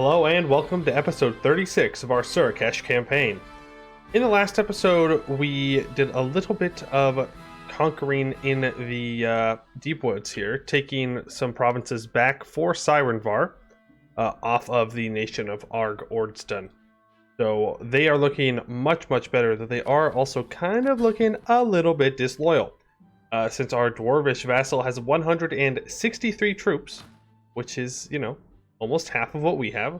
Hello and welcome to episode 36 of our Surakeš campaign. In the last episode, we did a little bit of conquering in the deep woods here, taking some provinces back for Sirenvar off of the nation of Arg Ordston. So they are looking much better, though they are also kind of looking a little bit disloyal. Since our dwarvish vassal has 163 troops, which is, almost half of what we have.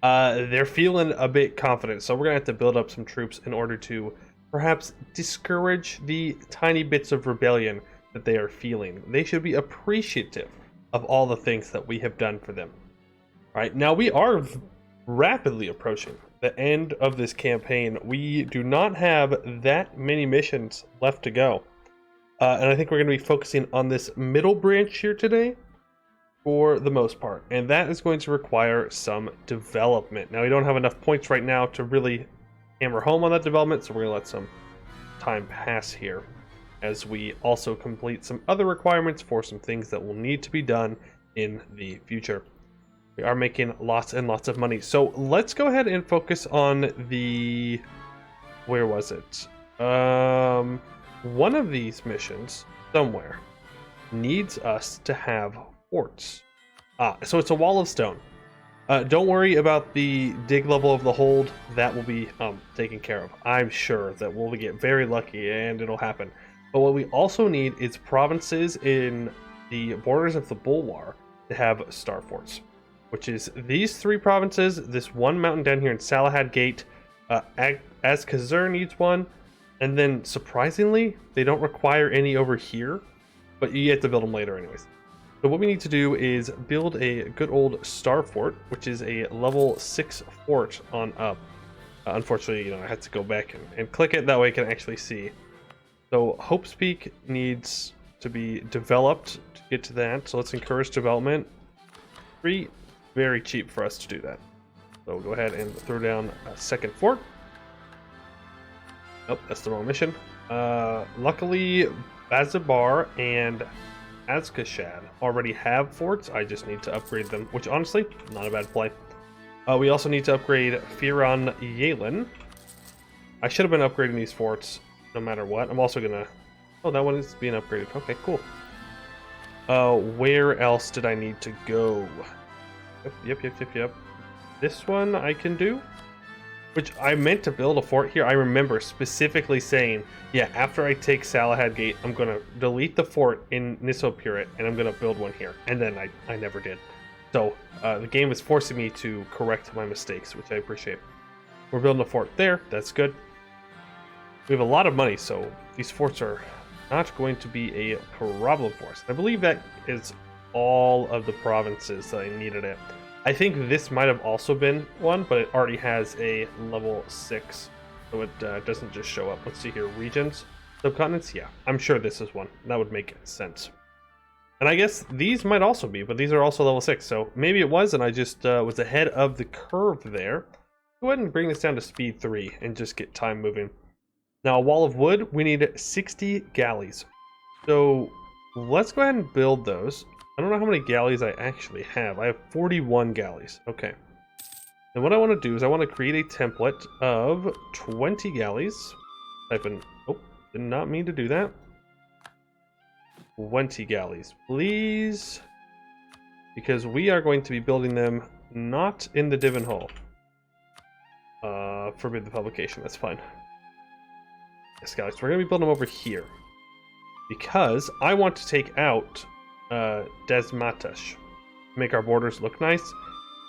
They're feeling a bit confident, so we're gonna have to build up some troops in order to perhaps discourage the tiny bits of rebellion that they are feeling. They should be appreciative of all the things that we have done for them. All right, now we are rapidly approaching the end of this campaign. We do not have that many missions left to go, and I think we're going to be focusing on this middle branch here today for the most part, and that is going to require some development. Now, we don't have enough points right now to really hammer home on that development, so we're going to let some time pass here as we also complete some other requirements for some things that will need to be done in the future. We are making lots and lots of money, so let's go ahead and focus on the... where was it? One of these missions, somewhere, needs us to have forts. So it's a wall of stone. Don't worry about the dig level of the hold. That will be taken care of. I'm sure that we'll get very lucky and it'll happen. But what we also need is provinces in the borders of the Bulwar to have star forts, which is these three provinces, this one mountain down here in Salahad Gate, Azkazur needs one, and then surprisingly, they don't require any over here, but you have to build them later anyways. So what we need to do is build a good old star fort, which is a level 6 fort on up. Unfortunately, I had to go back and click it, that way I can actually see. So Hope's Peak needs to be developed to get to that, so let's encourage development. Very cheap for us to do that. So we'll go ahead and throw down a second fort. Nope, that's the wrong mission. Luckily, Bazabar and Azkashad already have forts. I just need to upgrade them, which honestly, not a bad play. We also need to upgrade Firan Yalen. I should have been upgrading these forts no matter what. I'm also gonna... Oh, that one is being upgraded. Okay, cool. Where else did I need to go? Yep. This one I can do. Which I meant to build a fort here. I remember specifically saying, yeah, after I take Salahad Gate, I'm going to delete the fort in Nisopurit, and I'm going to build one here. And then I never did. So the game is forcing me to correct my mistakes, which I appreciate. We're building a fort there. That's good. We have a lot of money, so these forts are not going to be a problem for us. I believe that is all of the provinces that I needed it. I think this might have also been one, but it already has a level 6, so it doesn't just show up. Let's see here, regions, subcontinents, yeah, I'm sure this is one. That would make sense. And I guess these might also be, but these are also level 6, so maybe it was, and I just was ahead of the curve there. Go ahead and bring this down to speed 3 and just get time moving. Now, a wall of wood, we need 60 galleys. So let's go ahead and build those. I don't know how many galleys I actually have. I have 41 galleys. Okay. And what I want to do is I want to create a template of 20 galleys. Type in... Oh, did not mean to do that. 20 galleys, please. Because we are going to be building them not in the Divin Hole. Forbid the publication, that's fine. Yes, galleys. We're going to be building them over here. Because I want to take out... Desmatash, make our borders look nice.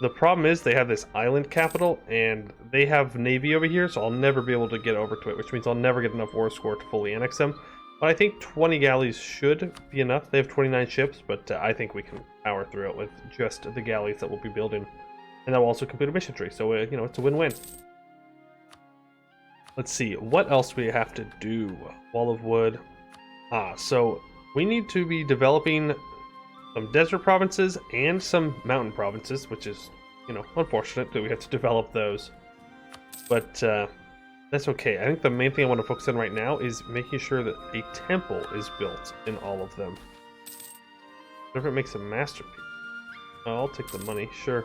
The problem is they have this island capital and they have navy over here, so I'll never be able to get over to it, which means I'll never get enough war score to fully annex them. But I think 20 galleys should be enough. They have 29 ships, but I think we can power through it with just the galleys that we'll be building, and that will also complete a mission tree, so it's a win-win. Let's see, what else we have to do? Wall of wood. So we need to be developing some desert provinces and some mountain provinces, which is, unfortunate that we have to develop those. But that's okay. I think the main thing I want to focus on right now is making sure that a temple is built in all of them. Whatever it makes a masterpiece. I'll take the money, sure.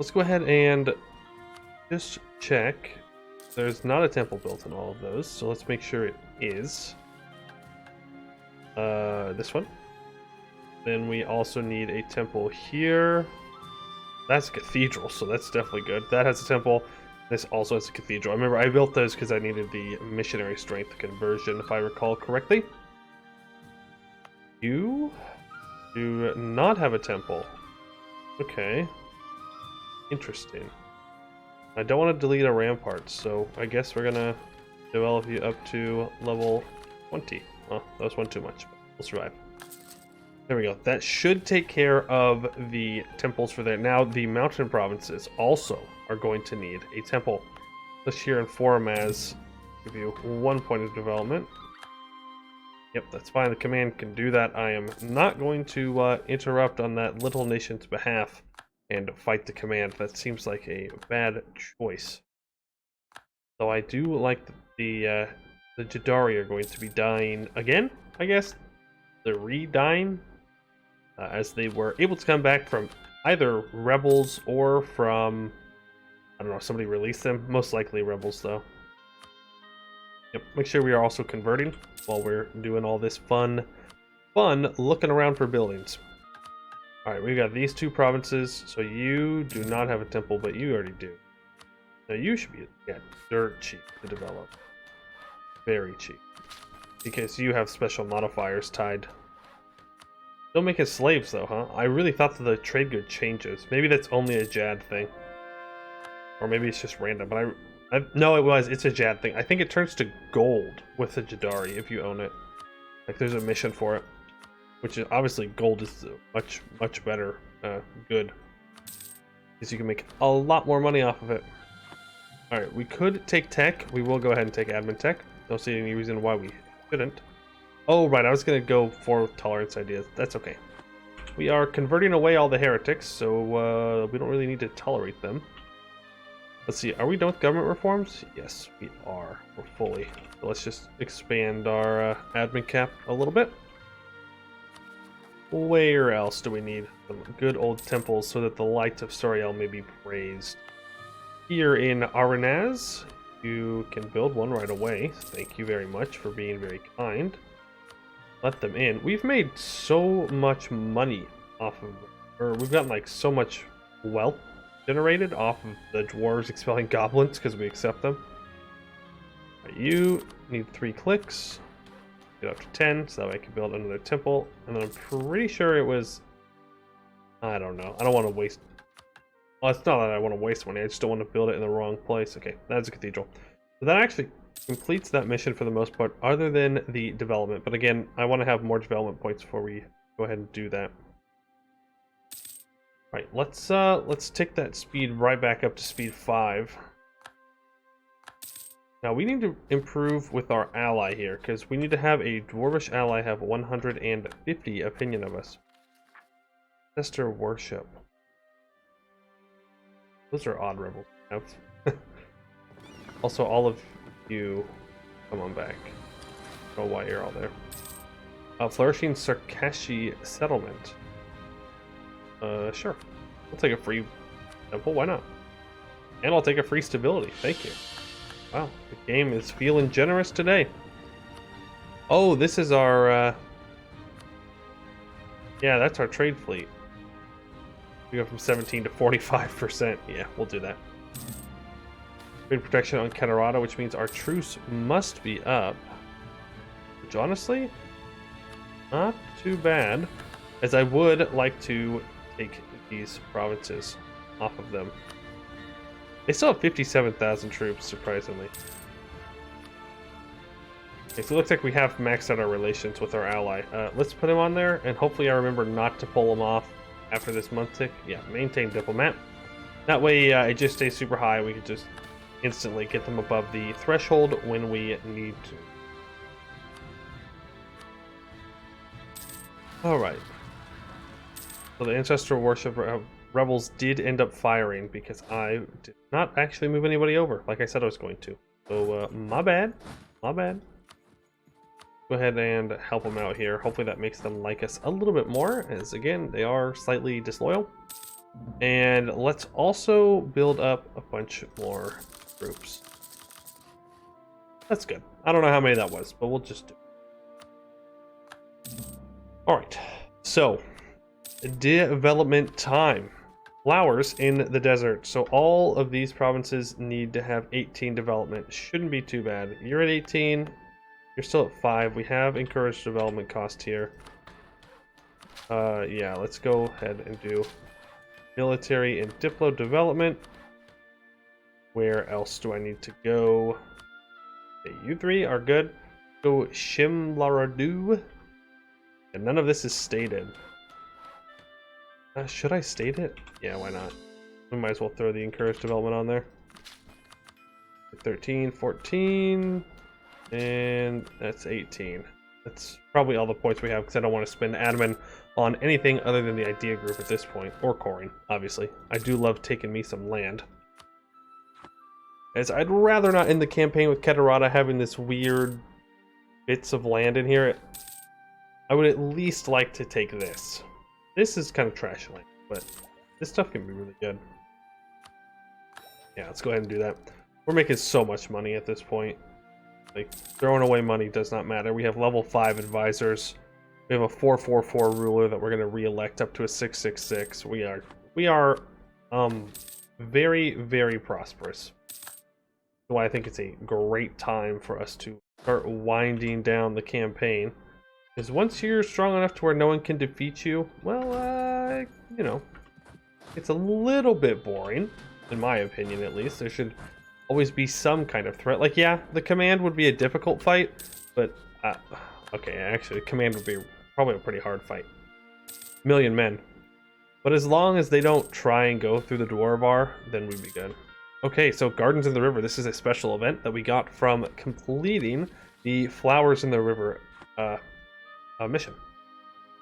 let's go ahead and just check. There's not a temple built in all of those, so let's make sure it is. This one. Then we also need a temple here. That's a cathedral, so that's definitely good. That has a temple. This also has a cathedral. I remember I built those because I needed the missionary strength conversion, if I recall correctly. You do not have a temple. Okay. Interesting. I don't want to delete a rampart, so I guess we're gonna develop you up to level 20. Well, that was one too much, but we'll survive. There we go. That should take care of the temples for there. Now, the mountain provinces also are going to need a temple. Let's here in Fortification give you 1 point of development. Yep, that's fine. The command can do that. I am not going to interrupt on that little nation's behalf and fight the command. That seems like a bad choice. Though I do like the Jadari are going to be dying again, I guess. They're re-dying. As they were able to come back from either rebels or from, I don't know, somebody released them. Most likely rebels, though. Yep, make sure we are also converting while we're doing all this fun looking around for buildings. Alright, we've got these 2 provinces, so you do not have a temple, but you already do. Now you should be, dirt cheap to develop. Very cheap. Because you have special modifiers tied. Don't make us slaves, though, huh? I really thought that the trade good changes. Maybe that's only a Jad thing. Or maybe it's just random, but no, it's a Jad thing. I think it turns to gold with the Jadari if you own it. Like, there's a mission for it. Which is, obviously, gold is much, much better good. Because you can make a lot more money off of it. Alright, we could take tech. We will go ahead and take admin tech. Don't see any reason why we shouldn't. Oh, right, I was going to go for tolerance ideas. That's okay. We are converting away all the heretics, so we don't really need to tolerate them. Let's see, are we done with government reforms? Yes, we are. We're fully. So let's just expand our admin cap a little bit. Where else do we need some good old temples so that the light of Soriel may be praised? Here in Aranaz, you can build one right away. Thank you very much for being very kind. Let them in. We've made so much money off of, or we've gotten like so much wealth generated off of the dwarves expelling goblins because we accept them. Right, you need 3 clicks. Get up to 10 so that I can build another temple. And then I'm pretty sure it was, I don't know. I don't want to waste. Well, it's not that I want to waste money. I just don't want to build it in the wrong place. Okay, that's a cathedral. So that actually completes that mission for the most part, other than the development. But again, I want to have more development points before we go ahead and do that. Right, let's take that speed right back up to speed 5. Now we need to improve with our ally here, because we need to have a dwarvish ally have 150 opinion of us. Ancestor worship. Those are odd rebels. Also, all of you, come on back. I don't know why you're all there. Flourishing Surakeš settlement. Sure. I'll take a free temple. Why not? And I'll take a free stability. Thank you. Wow, the game is feeling generous today. Oh, this is our. Yeah, that's our trade fleet. We go from 17 to 45%. Yeah, we'll do that. Trade protection on Catarata, which means our truce must be up. Which honestly, not too bad, as I would like to take these provinces off of them. They still have 57,000 troops, surprisingly. Okay, so it looks like we have maxed out our relations with our ally. Let's put him on there, and hopefully I remember not to pull him off after this month tick. Yeah, maintain diplomat. That way it just stays super high. We can just instantly get them above the threshold when we need to. Alright. So the ancestral worship rebels did end up firing because I did not actually move anybody over like I said I was going to. So my bad. My bad. Go ahead and help them out here. Hopefully that makes them like us a little bit more, as again, they are slightly disloyal. And let's also build up a bunch more groups. That's good. I don't know how many that was, but we'll just do it. Alright, so development time. Flowers in the desert. So all of these provinces need to have 18 development. Shouldn't be too bad. You're at 18. You're still at 5. We have encouraged development cost here. Yeah, let's go ahead and do military and diplo development. Where else do I need to go? Okay, you three are good. Go Shimlaradu. And none of this is stated. Should I state it? Yeah, why not? We might as well throw the encouraged development on there. 13, 14, and that's 18. That's probably all the points we have because I don't want to spend admin on anything other than the idea group at this point, or coring, obviously. I do love taking me some land. As I'd rather not end the campaign with Keterata having this weird bits of land in here. I would at least like to take this. This is kind of trash land, but this stuff can be really good. Yeah, let's go ahead and do that. We're making so much money at this point. Like, throwing away money does not matter. We have level 5 advisors. We have a 444 ruler that we're going to re-elect up to a 666. We are very, very prosperous. So I think it's a great time for us to start winding down the campaign. Because once you're strong enough to where no one can defeat you, well, you know, it's a little bit boring, in my opinion at least. There should always be some kind of threat. Like, yeah, the command would be a difficult fight, but, okay, actually, the command would be probably a pretty hard fight. Million men. But as long as they don't try and go through the Dwarvar, then we'd be good. Okay, so Gardens in the River. This is a special event that we got from completing the Flowers in the River mission.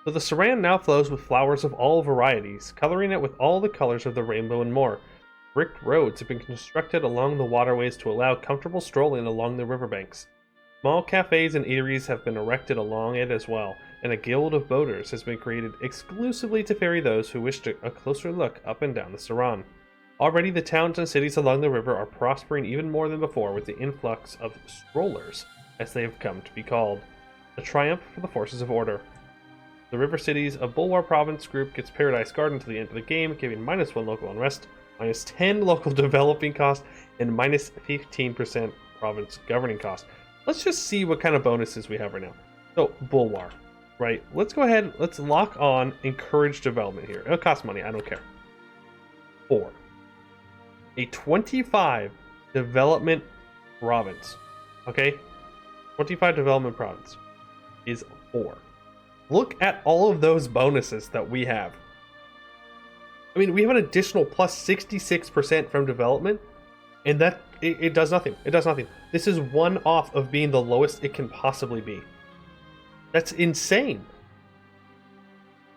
So the Saran now flows with flowers of all varieties, coloring it with all the colors of the rainbow and more. Bricked roads have been constructed along the waterways to allow comfortable strolling along the riverbanks. Small cafes and eateries have been erected along it as well, and a guild of boaters has been created exclusively to ferry those who wish a closer look up and down the Saran. Already the towns and cities along the river are prospering even more than before with the influx of strollers, as they have come to be called. A triumph for the forces of order. The river cities of Bulwar province group gets Paradise Garden to the end of the game, giving -1 local unrest, -10 local developing cost, and -15% province governing cost. Let's just see what kind of bonuses we have right now. So, Bulwar, right? Let's go ahead, let's lock on encourage development here. It'll cost money, I don't care. 4. A 25 development province. Okay? 25 development province is 4. Look at all of those bonuses that we have. I mean, we have an additional plus 66% from development, and that it does nothing. It does nothing. This is one off of being the lowest it can possibly be. That's insane.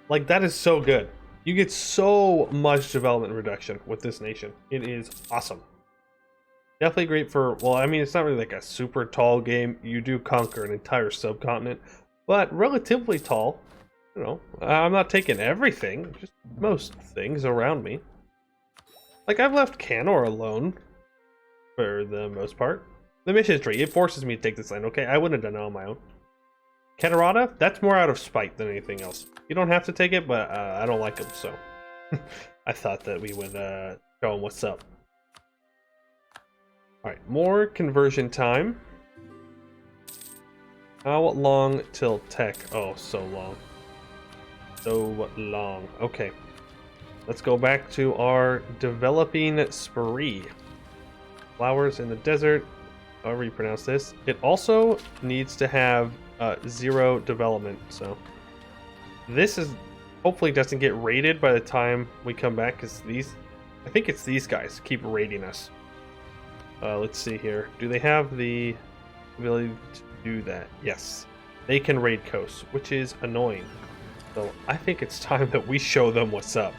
Like, that is so good. You get so much development reduction with this nation. It is awesome. Definitely great for, well, I mean, it's not really like a super tall game. You do conquer an entire subcontinent, but relatively tall. You know, I'm not taking everything, just most things around me. Like, I've left Canor alone for the most part. The mission tree, it forces me to take this land, okay? I wouldn't have done it on my own. Keterata, that's more out of spite than anything else. You don't have to take it, but I don't like him, so I thought that we would show him what's up. Alright, more conversion time. How long till tech? Oh, so long. So long. Okay. Let's go back to our developing spree. Flowers in the desert, however you pronounce this. It also needs to have 0 development, so this is hopefully doesn't get raided by the time we come back, because these, I think it's these guys keep raiding us. Let's see here. Do they have the ability to do that? Yes. They can raid coasts, which is annoying. So I think it's time that we show them what's up.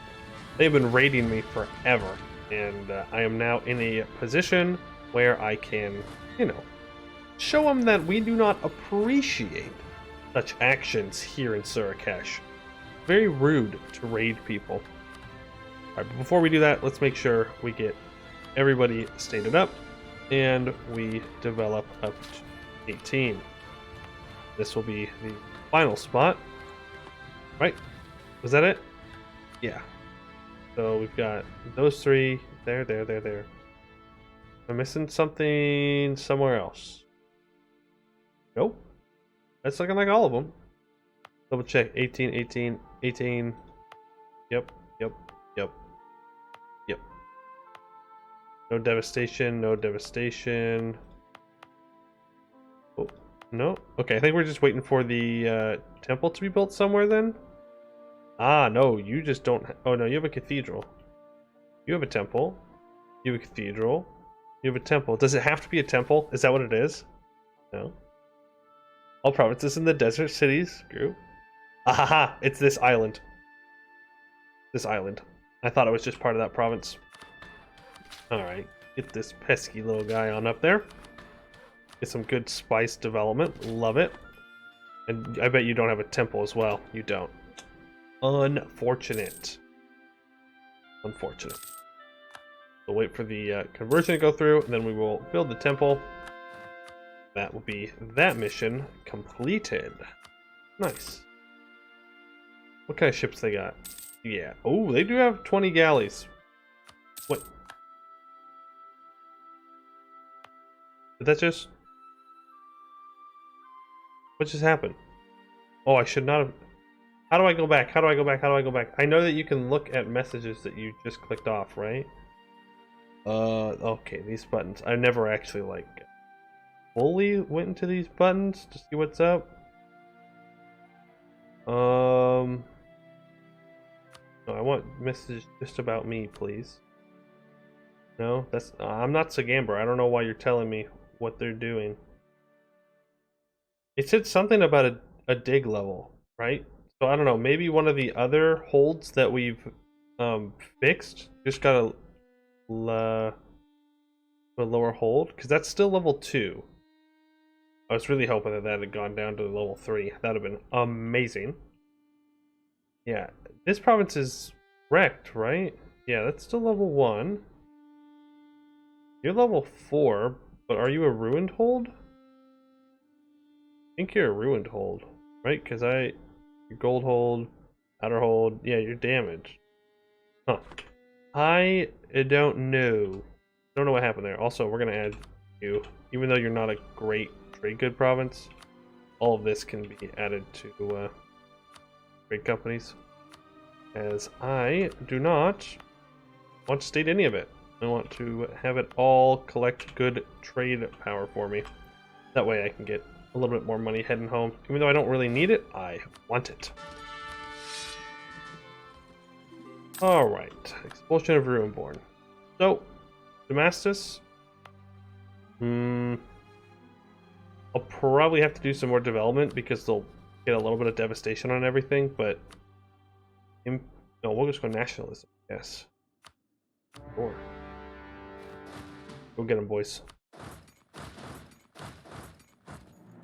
They've been raiding me forever, and I am now in a position where I can, you know, show them that we do not appreciate such actions here in Surakeš. Very rude to raid people. Alright, but before we do that, let's make sure we get everybody stated up, and we develop up to 18. This will be the final spot. Right? Was that it? Yeah. So we've got those three. There. I'm missing something somewhere else. Nope. That's looking like all of them. Double check. 18, 18, 18. Yep. No devastation, no devastation. Oh, no? Okay, I think we're just waiting for the temple to be built somewhere then? Ah, no, you just don't... Oh, no, you have a cathedral. You have a temple. You have a cathedral. You have a temple. Does it have to be a temple? Is that what it is? No. All provinces in the desert cities group. Ahaha! It's this island. This island. I thought it was just part of that province. Alright. Get this pesky little guy on up there. Get some good spice development. Love it. And I bet you don't have a temple as well. You don't. Unfortunate. Unfortunate. We'll wait for the conversion to go through, and then we will build the temple. That will be that mission completed. Nice. What kind of ships they got? Yeah. Oh, they do have 20 galleys. What? Did that just... What just happened? Oh, I should not have... How do I go back? How do I go back? How do I go back? I know that you can look at messages that you just clicked off, right? Okay, these buttons. I never actually, like, fully went into these buttons to see what's up. No, I want message just about me, please. No, that's... I'm not Sagamber. I don't know why you're telling me what they're doing. It said something about a dig level, right? So I don't know, maybe one of the other holds that we've fixed just got a lower hold, because that's still level 2. I was really hoping that had gone down to level 3. That would have been amazing. Yeah, this province is wrecked, right? Yeah, that's still level 1. You're level 4, but are you a ruined hold? I think you're a ruined hold, right? Because your gold hold, outer hold, yeah, you're damaged. Huh. I don't know. Don't know what happened there. Also, we're gonna add you, even though you're not a great trade good province. All of this can be added to trade companies, as I do not want to state any of it. I want to have it all collect good trade power for me. That way I can get a little bit more money heading home. Even though I don't really need it, I want it. Alright, expulsion of Ruinborn. So, Damascus. I'll probably have to do some more development because they'll get a little bit of devastation on everything, but... No, we'll just go nationalism, yes. Sure. Go get them, boys.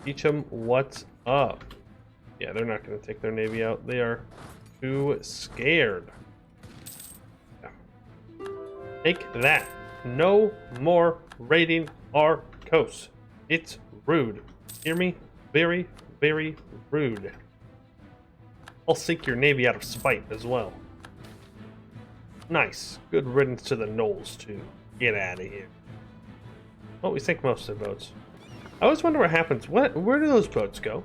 Teach them what's up. Yeah, they're not going to take their navy out. They are too scared. Yeah. Take that. No more raiding our coast. It's rude. Hear me? Very, very rude. I'll sink your navy out of spite as well. Nice. Good riddance to the Knolls, too. Get out of here. Oh, we sink most of the boats. I always wonder what happens. Where do those boats go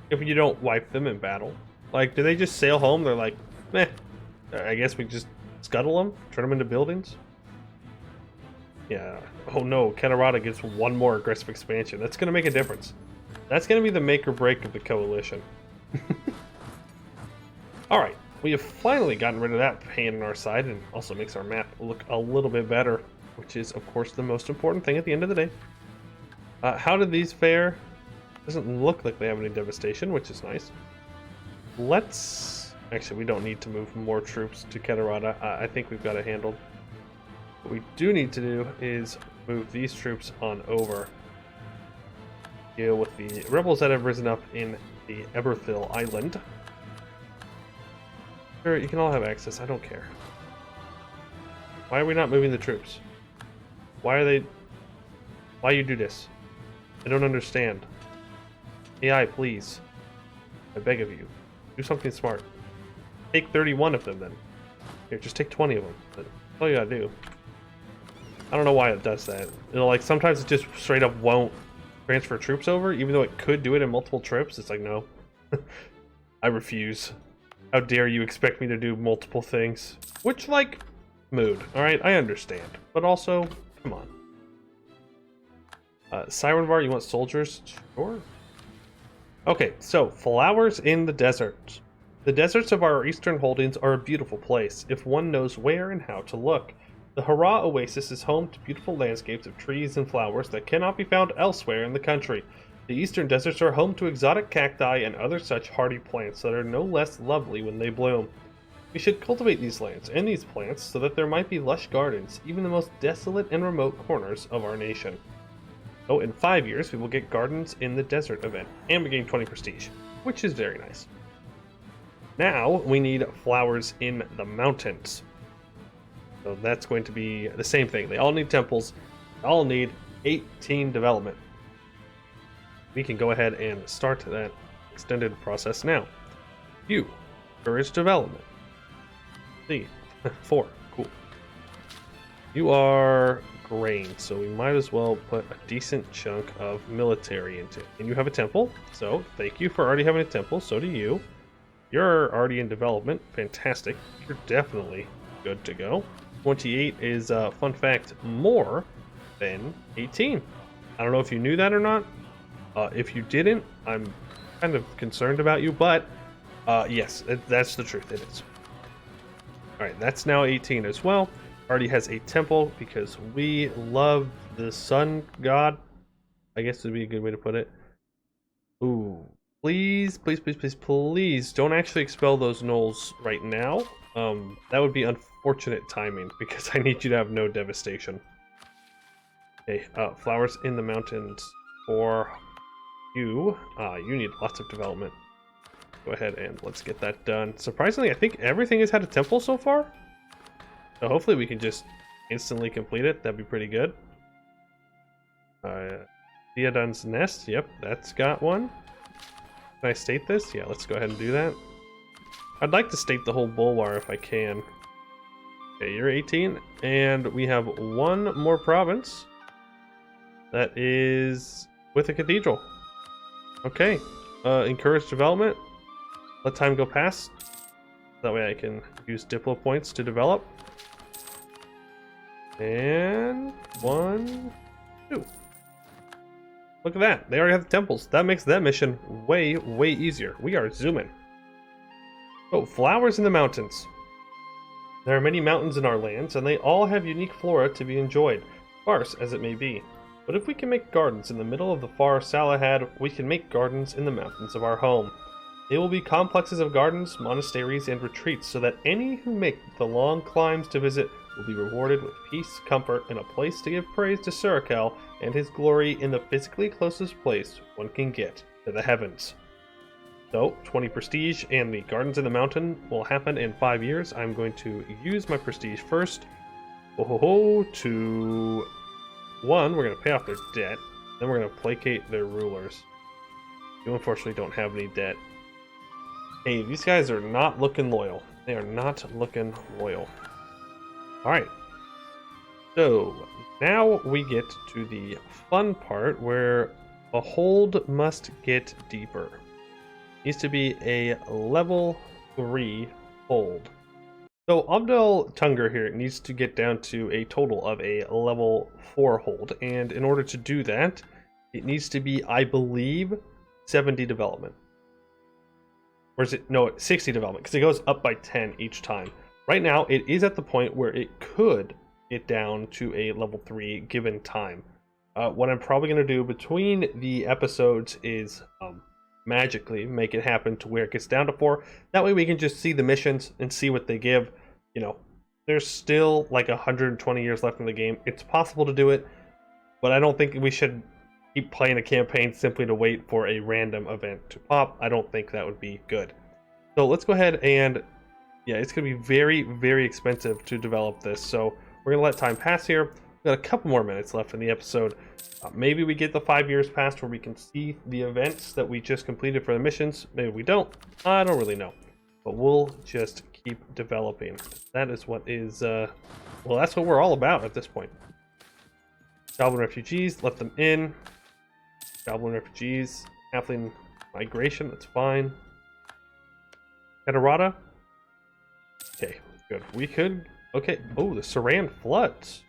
if you don't wipe them in battle? Like, do they just sail home? They're like, meh, I guess we just scuttle them, turn them into buildings? Yeah. Oh no, Catarata gets one more aggressive expansion. That's going to make a difference. That's going to be the make or break of the coalition. Alright, we have finally gotten rid of that pain on our side, and also makes our map look a little bit better, which is, of course, the most important thing at the end of the day. How did these fare? Doesn't look like they have any devastation, which is nice. Let's... Actually, we don't need to move more troops to Catarata. I think we've got it handled. What we do need to do is move these troops on over. Deal with the rebels that have risen up in the Eberthil Island. Sure, you can all have access. I don't care. Why are we not moving the troops? Why you do this? I don't understand. AI, please. I beg of you. Do something smart. Take 31 of them then. Here, just take 20 of them. That's all you gotta do. I don't know why it does that. Like, sometimes it just straight up won't transfer troops over, even though it could do it in multiple trips. It's like, no. I refuse. How dare you expect me to do multiple things? Which, like, mood. Alright, I understand. But also, come on. Sirenvar, you want soldiers? Sure. Okay, so, flowers in the desert. The deserts of our eastern holdings are a beautiful place, if one knows where and how to look. The Hara Oasis is home to beautiful landscapes of trees and flowers that cannot be found elsewhere in the country. The eastern deserts are home to exotic cacti and other such hardy plants that are no less lovely when they bloom. We should cultivate these lands and these plants so that there might be lush gardens, even in the most desolate and remote corners of our nation. So in 5 years, we will get Gardens in the Desert event, and we gain 20 prestige, which is very nice. Now, we need flowers in the mountains. So that's going to be the same thing. They all need temples. They all need 18 development. We can go ahead and start that extended process now. You, courage development. See, 4, cool. You are grain, so we might as well put a decent chunk of military into it. And you have a temple, so thank you for already having a temple, so do you. You're already in development, fantastic. You're definitely good to go. 28 is, fun fact, more than 18. I don't know if you knew that or not. If you didn't, I'm kind of concerned about you, but yes, that's the truth, it is. Alright, that's now 18 as well. Already has a temple because we love the sun god. I guess would be a good way to put it. Ooh, please, please, please, please, please don't actually expel those gnolls right now. That would be unfortunate timing because I need you to have no devastation. Okay, flowers in the mountains for you. You need lots of development. Go ahead and let's get that done. Surprisingly, I think everything has had a temple so far. So hopefully we can just instantly complete it. That'd be pretty good. Theoden's Nest. Yep, that's got one. Can I state this? Yeah, let's go ahead and do that. I'd like to state the whole Bulwar if I can. Okay, you're 18. And we have one more province. That is with a cathedral. Okay. Encourage development. Let time go past. That way I can use Diplo points to develop. And 1, 2. Look at that. They already have the temples. That makes that mission way, way easier. We are zooming. Oh, flowers in the mountains. There are many mountains in our lands, and they all have unique flora to be enjoyed, sparse as it may be. But if we can make gardens in the middle of the far Salahad, we can make gardens in the mountains of our home. They will be complexes of gardens, monasteries, and retreats, so that any who make the long climbs to visit will be rewarded with peace, comfort, and a place to give praise to Surakeš and his glory in the physically closest place one can get to the heavens. So, 20 prestige, and the Gardens in the Mountain will happen in 5 years. I'm going to use my prestige first. To 1, we're going to pay off their debt. Then we're going to placate their rulers. You unfortunately don't have any debt. Hey, these guys are not looking loyal. They are not looking loyal. Alright. So, now we get to the fun part where a hold must get deeper. Needs to be a level 3 hold. So Abdel Tunger here needs to get down to a total of a level 4 hold, and in order to do that, it needs to be, I believe, 70 development. Or is it? No, 60 development, because it goes up by 10 each time. Right now, it is at the point where it could get down to a level 3 given time. What I'm probably going to do between the episodes is magically make it happen to where it gets down to 4. That way we can just see the missions and see what they give. You know, there's still like 120 years left in the game. It's possible to do it, but I don't think we should keep playing a campaign simply to wait for a random event to pop. I don't think that would be good. So let's go ahead and, yeah, it's going to be very, very expensive to develop this. So we're going to let time pass here. We've got a couple more minutes left in the episode. Maybe we get the 5 years past where we can see the events that we just completed for the missions. Maybe we don't. I don't really know. But we'll just keep developing. That is what is, well, that's what we're all about at this point. Goblin refugees, let them in. Goblin refugees, halfling migration, that's fine. Catarata. Okay, good. We could, okay. Oh, the Saran floods.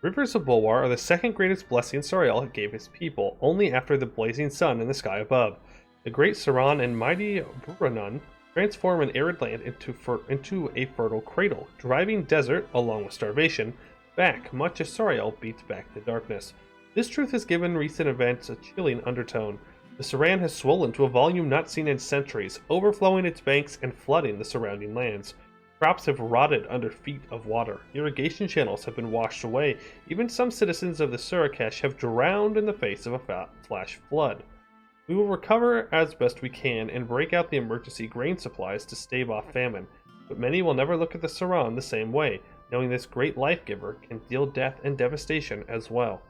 Rivers of Bulwar are the second greatest blessing Sariel gave his people, only after the blazing sun in the sky above. The great Saran and mighty Buranun transform an arid land into a fertile cradle, driving desert, along with starvation, back, much as Sariel beats back the darkness. This truth has given recent events a chilling undertone. The Saran has swollen to a volume not seen in centuries, overflowing its banks and flooding the surrounding lands. Crops have rotted under feet of water. Irrigation channels have been washed away. Even some citizens of the Surakeš have drowned in the face of a flash flood. We will recover as best we can and break out the emergency grain supplies to stave off famine. But many will never look at the Saran the same way, knowing this great life-giver can deal death and devastation as well.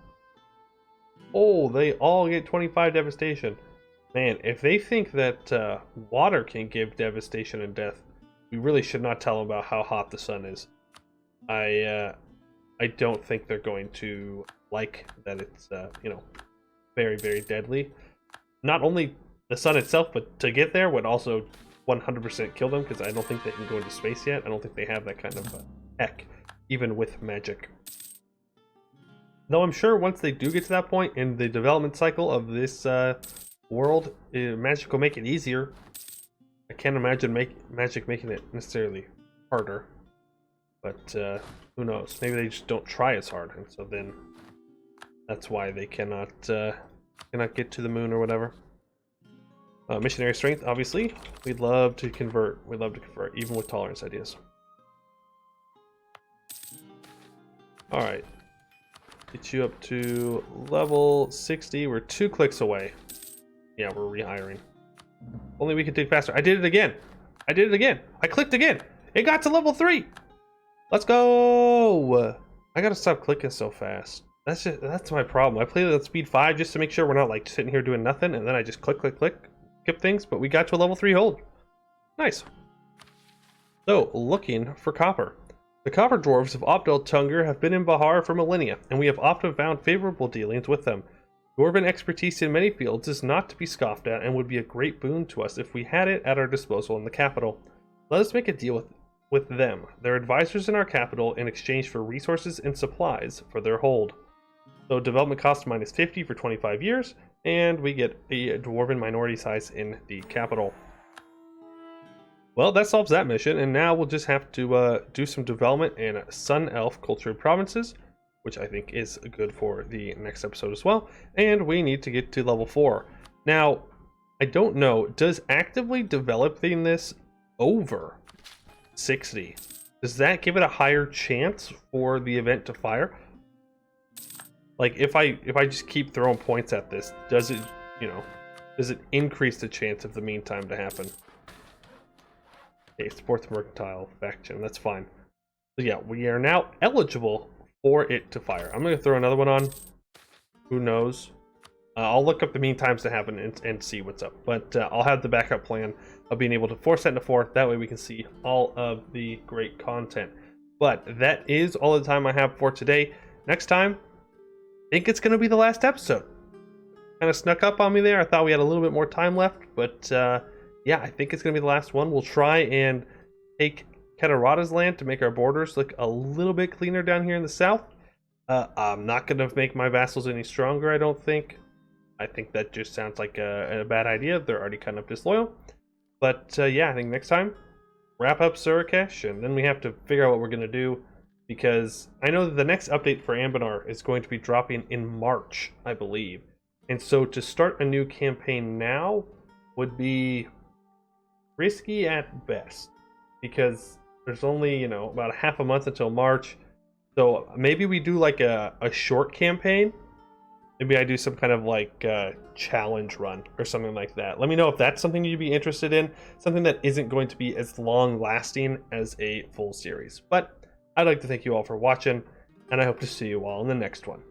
Oh, they all get 25 devastation. Man, if they think that water can give devastation and death, we really should not tell them about how hot the sun is. I don't think they're going to like that it's, you know, very, very deadly. Not only the sun itself, but to get there would also 100% kill them, because I don't think they can go into space yet. I don't think they have that kind of tech, even with magic. Though I'm sure once they do get to that point in the development cycle of this world, magic will make it easier. I can't imagine magic making it necessarily harder, but who knows? Maybe they just don't try as hard, and so then that's why they cannot get to the moon or whatever. Missionary strength, obviously. We'd love to convert. We'd love to convert, even with tolerance ideas. All right, get you up to level 60. We're 2 clicks away. Yeah, we're rehiring. Only we could dig faster. I did it again. I did it again. I clicked again. It got to level 3. Let's go. I gotta stop clicking so fast. That's my problem. I play it at speed 5 just to make sure we're not like sitting here doing nothing, and then I just click, skip things. But we got to a level 3 hold. Nice. So, looking for copper. The copper dwarves of Opdal Tungur have been in Bahar for millennia, and we have often found favorable dealings with them. Dwarven expertise in many fields is not to be scoffed at and would be a great boon to us if we had it at our disposal in the capital. Let us make a deal with them, their advisors in our capital, in exchange for resources and supplies for their hold. So development cost -50 for 25 years, and we get a dwarven minority size in the capital. Well, that solves that mission, and now we'll just have to do some development in Sun Elf cultured provinces, which I think is good for the next episode as well. And we need to get to level 4. Now, I don't know, does actively developing this over 60, does that give it a higher chance for the event to fire? Like, if I just keep throwing points at this, does it, you know, does it increase the chance of the meantime to happen? Okay, sports mercantile faction, that's fine. So yeah, we are now eligible for it to fire. I'm going to throw another one on. Who knows? I'll look up the mean times to happen and see what's up. But I'll have the backup plan of being able to force that into 4. That way we can see all of the great content. But that is all the time I have for today. Next time, I think it's going to be the last episode. Kind of snuck up on me there. I thought we had a little bit more time left. But yeah, I think it's going to be the last one. We'll try and take Catarata's land to make our borders look a little bit cleaner down here in the south. I'm not going to make my vassals any stronger, I don't think. I think that just sounds like a bad idea. They're already kind of disloyal. But yeah, I think next time, wrap up Surakeš, and then we have to figure out what we're going to do. Because I know that the next update for Anbennar is going to be dropping in March, I believe. And so to start a new campaign now would be risky at best. Because there's only, you know, about a half a month until March. So maybe we do like a short campaign. Maybe I do some kind of like challenge run or something like that. Let me know if that's something you'd be interested in. Something that isn't going to be as long lasting as a full series. But I'd like to thank you all for watching, and I hope to see you all in the next one.